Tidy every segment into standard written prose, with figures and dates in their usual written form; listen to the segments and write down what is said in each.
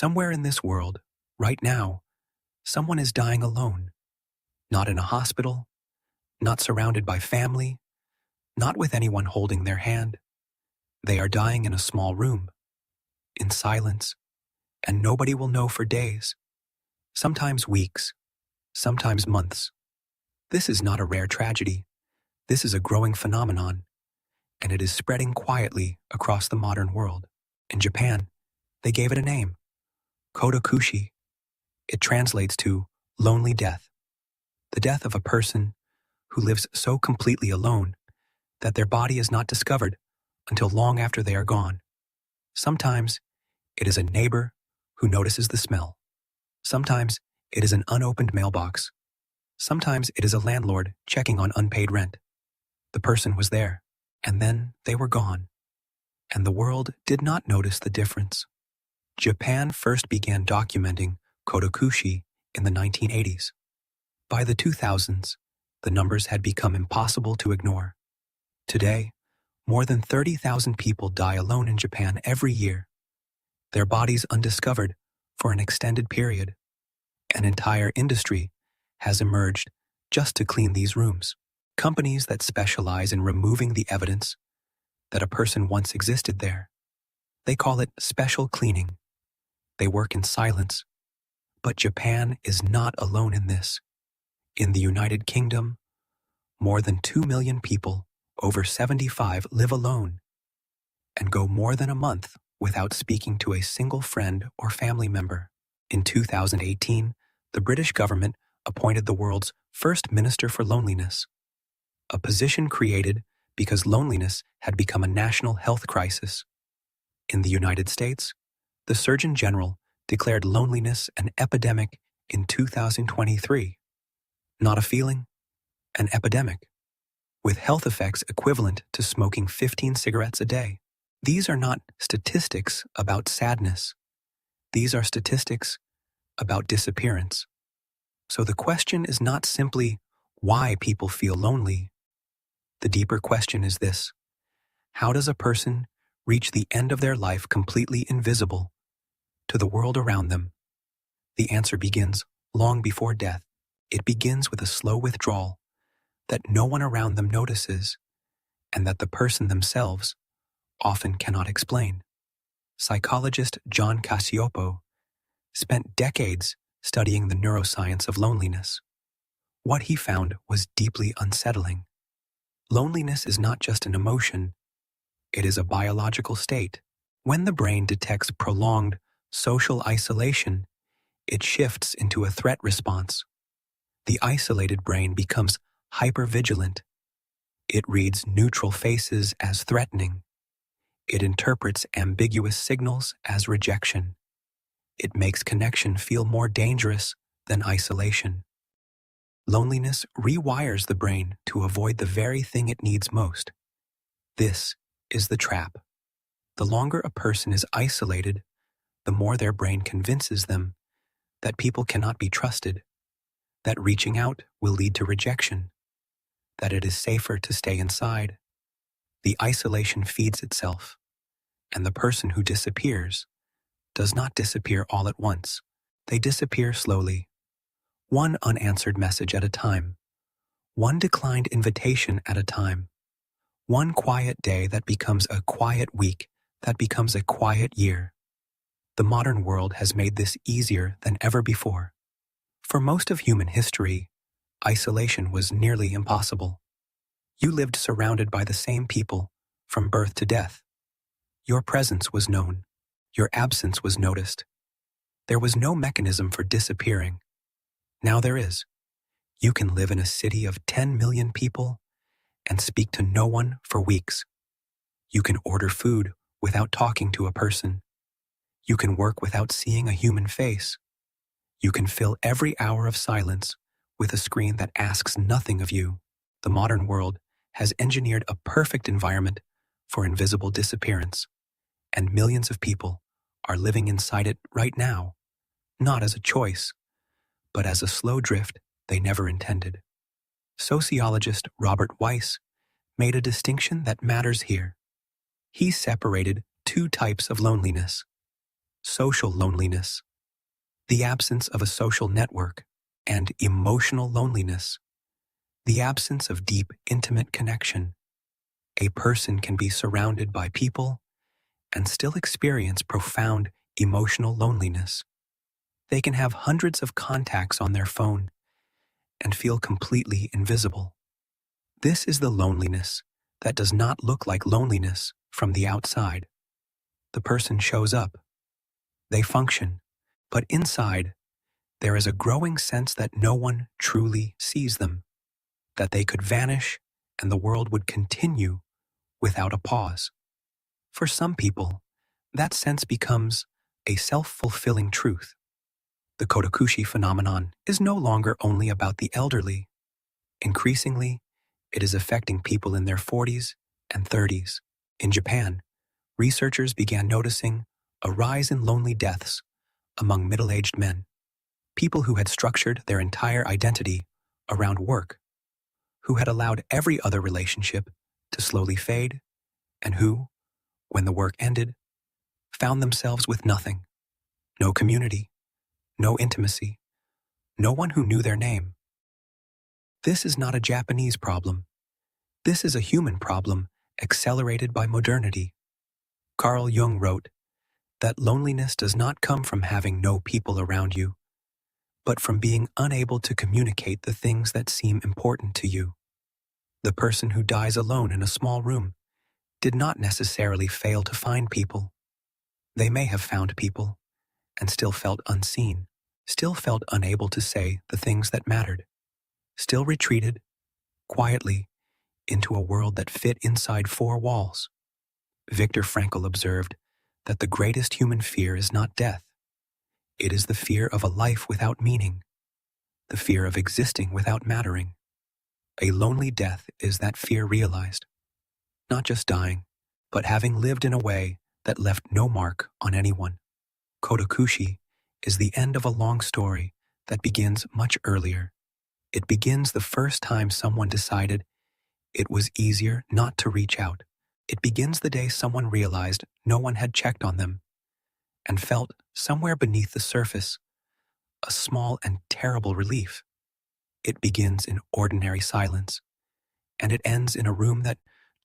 Somewhere in this world, right now, someone is dying alone, not in a hospital, not surrounded by family, not with anyone holding their hand. They are dying in a small room, in silence, and nobody will know for days, sometimes weeks, sometimes months. This is not a rare tragedy. This is a growing phenomenon, and it is spreading quietly across the modern world. In Japan, they gave it a name, kodokushi. It translates to lonely death, the death of a person who lives so completely alone that their body is not discovered until long after they are gone. Sometimes it is a neighbor who notices the smell. Sometimes it is an unopened mailbox. Sometimes it is a landlord checking on unpaid rent. The person was there, and then they were gone. And the world did not notice the difference. Japan first began documenting kodokushi in the 1980s. By the 2000s, the numbers had become impossible to ignore. Today, more than 30,000 people die alone in Japan every year, their bodies undiscovered for an extended period. An entire industry has emerged just to clean these rooms. Companies that specialize in removing the evidence that a person once existed there. They call it special cleaning. They work in silence. But Japan is not alone in this. In the United Kingdom, more than 2 million people over 75 live alone and go more than a month without speaking to a single friend or family member. In 2018, the British government appointed the world's first Minister for Loneliness, a position created because loneliness had become a national health crisis. In the United States, the Surgeon General declared loneliness an epidemic in 2023. Not a feeling, an epidemic, with health effects equivalent to smoking 15 cigarettes a day. These are not statistics about sadness. These are statistics about disappearance. So the question is not simply why people feel lonely. The deeper question is this: how does a person reach the end of their life completely invisible to the world around them? The answer begins long before death. It begins with a slow withdrawal that no one around them notices and that the person themselves often cannot explain. Psychologist John Cacioppo spent decades studying the neuroscience of loneliness. What he found was deeply unsettling. Loneliness is not just an emotion, it is a biological state. When the brain detects prolonged social isolation, it shifts into a threat response. The isolated brain becomes hypervigilant. It reads neutral faces as threatening. It interprets ambiguous signals as rejection. It makes connection feel more dangerous than isolation. Loneliness rewires the brain to avoid the very thing it needs most. This is the trap. The longer a person is isolated, the more their brain convinces them that people cannot be trusted, that reaching out will lead to rejection, that it is safer to stay inside. The isolation feeds itself, and the person who disappears does not disappear all at once. They disappear slowly, one unanswered message at a time, one declined invitation at a time, one quiet day that becomes a quiet week, that becomes a quiet year. The modern world has made this easier than ever before. For most of human history, isolation was nearly impossible. You lived surrounded by the same people from birth to death. Your presence was known. Your absence was noticed. There was no mechanism for disappearing. Now there is. You can live in a city of 10 million people and speak to no one for weeks. You can order food without talking to a person. You can work without seeing a human face. You can fill every hour of silence with a screen that asks nothing of you. The modern world has engineered a perfect environment for invisible disappearance, and millions of people are living inside it right now, not as a choice, but as a slow drift they never intended. Sociologist Robert Weiss made a distinction that matters here. He separated two types of loneliness: social loneliness, the absence of a social network, and emotional loneliness, the absence of deep, intimate connection. A person can be surrounded by people and still experience profound emotional loneliness. They can have hundreds of contacts on their phone and feel completely invisible. This is the loneliness that does not look like loneliness from the outside. The person shows up, they function, but inside, there is a growing sense that no one truly sees them, that they could vanish and the world would continue without a pause. For some people, that sense becomes a self-fulfilling truth. The kodokushi phenomenon is no longer only about the elderly. Increasingly, it is affecting people in their 40s and 30s. In Japan, researchers began noticing a rise in lonely deaths among middle-aged men, people who had structured their entire identity around work, who had allowed every other relationship to slowly fade, and who, when the work ended, found themselves with nothing, no community, no intimacy, no one who knew their name. This is not a Japanese problem. This is a human problem accelerated by modernity. Carl Jung wrote that loneliness does not come from having no people around you, but from being unable to communicate the things that seem important to you. The person who dies alone in a small room did not necessarily fail to find people. They may have found people and still felt unseen, still felt unable to say the things that mattered, still retreated, quietly, into a world that fit inside four walls. Viktor Frankl observed that the greatest human fear is not death. It is the fear of a life without meaning, the fear of existing without mattering. A lonely death is that fear realized, not just dying, but having lived in a way that left no mark on anyone. Kodokushi is the end of a long story that begins much earlier. It begins the first time someone decided it was easier not to reach out. It begins the day someone realized no one had checked on them and felt somewhere beneath the surface a small and terrible relief. It begins in ordinary silence, and it ends in a room that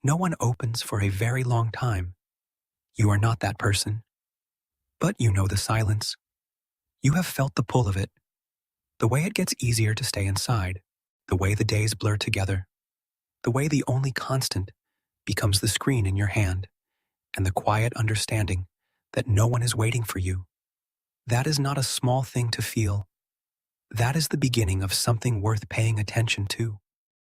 no one opens for a very long time. You are not that person, but you know the silence. You have felt the pull of it, the way it gets easier to stay inside, the way the days blur together, the way the only constant becomes the screen in your hand, and the quiet understanding that no one is waiting for you. That is not a small thing to feel. That is the beginning of something worth paying attention to.